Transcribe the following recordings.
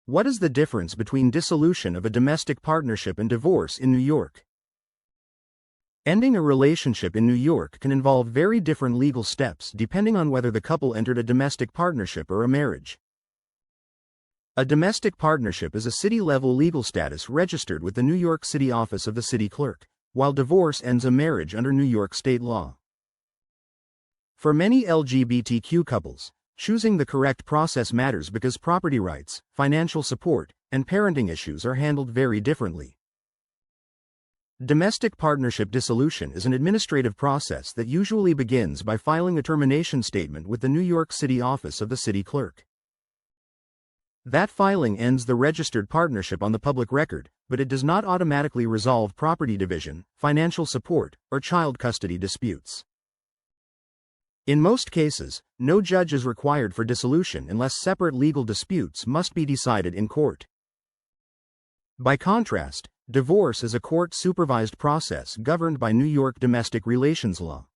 What is the difference between dissolution of a domestic partnership and divorce in New York? Ending a relationship in New York can involve very different legal steps depending on whether the couple entered a domestic partnership or a marriage. A domestic partnership is a city-level legal status registered with the New York City office of the City Clerk, while divorce ends a marriage under New York state law. For many LGBTQ couples, choosing the correct process matters because property rights, financial support, and parenting issues are handled very differently. Domestic partnership dissolution is an administrative process that usually begins by filing a termination statement with the New York City office of the City Clerk. That filing ends the registered partnership on the public record, but it does not automatically resolve property division, financial support, or child custody disputes. In most cases, no judge is required for dissolution unless separate legal disputes must be decided in court. By contrast, divorce is a court-supervised process governed by New York domestic relations law.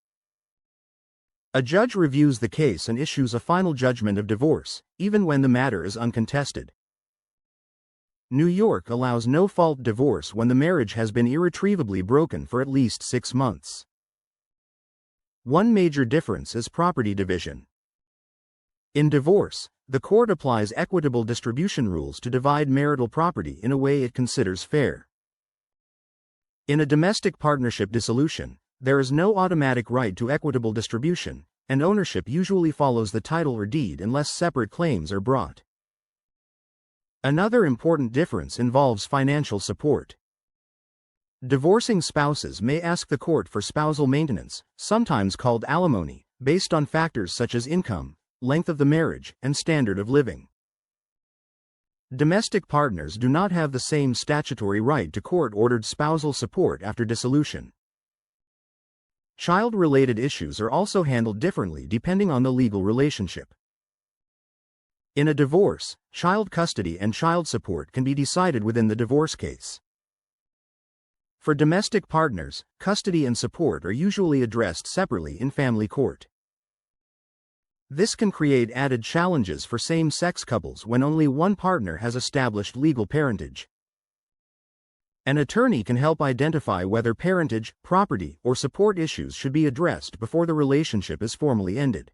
A judge reviews the case and issues a final judgment of divorce, even when the matter is uncontested. New York allows no-fault divorce when the marriage has been irretrievably broken for at least 6 months. One major difference is property division. In divorce, the court applies equitable distribution rules to divide marital property in a way it considers fair. In a domestic partnership dissolution, there is no automatic right to equitable distribution, and ownership usually follows the title or deed unless separate claims are brought. Another important difference involves financial support. Divorcing spouses may ask the court for spousal maintenance, sometimes called alimony, based on factors such as income, length of the marriage, and standard of living. Domestic partners do not have the same statutory right to court-ordered spousal support after dissolution. Child-related issues are also handled differently depending on the legal relationship. In a divorce, child custody and child support can be decided within the divorce case. For domestic partners, custody and support are usually addressed separately in family court. This can create added challenges for same-sex couples when only one partner has established legal parentage. An attorney can help identify whether parentage, property, or support issues should be addressed before the relationship is formally ended.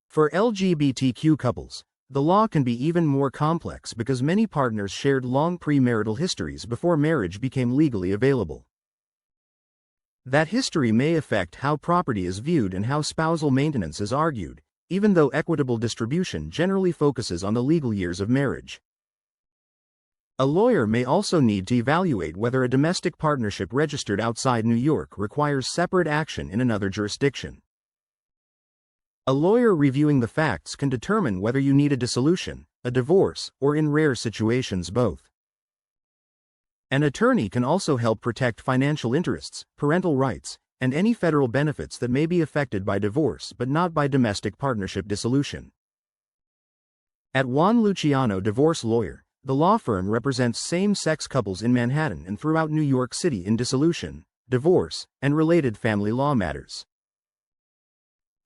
For LGBTQ couples, the law can be even more complex because many partners shared long premarital histories before marriage became legally available. That history may affect how property is viewed and how spousal maintenance is argued, even though equitable distribution generally focuses on the legal years of marriage. A lawyer may also need to evaluate whether a domestic partnership registered outside New York requires separate action in another jurisdiction. A lawyer reviewing the facts can determine whether you need a dissolution, a divorce, or in rare situations both. An attorney can also help protect financial interests, parental rights, and any federal benefits that may be affected by divorce but not by domestic partnership dissolution. At Juan Luciano Divorce Lawyer, the law firm represents same-sex couples in Manhattan and throughout New York City in dissolution, divorce, and related family law matters.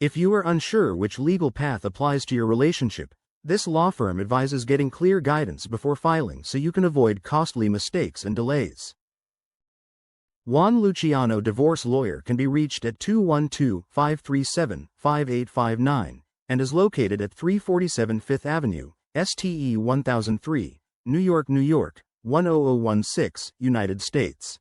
If you are unsure which legal path applies to your relationship, this law firm advises getting clear guidance before filing so you can avoid costly mistakes and delays. Juan Luciano Divorce Lawyer can be reached at 212-537-5859 and is located at 347 Fifth Avenue, STE 1003, New York, New York, 10016, United States.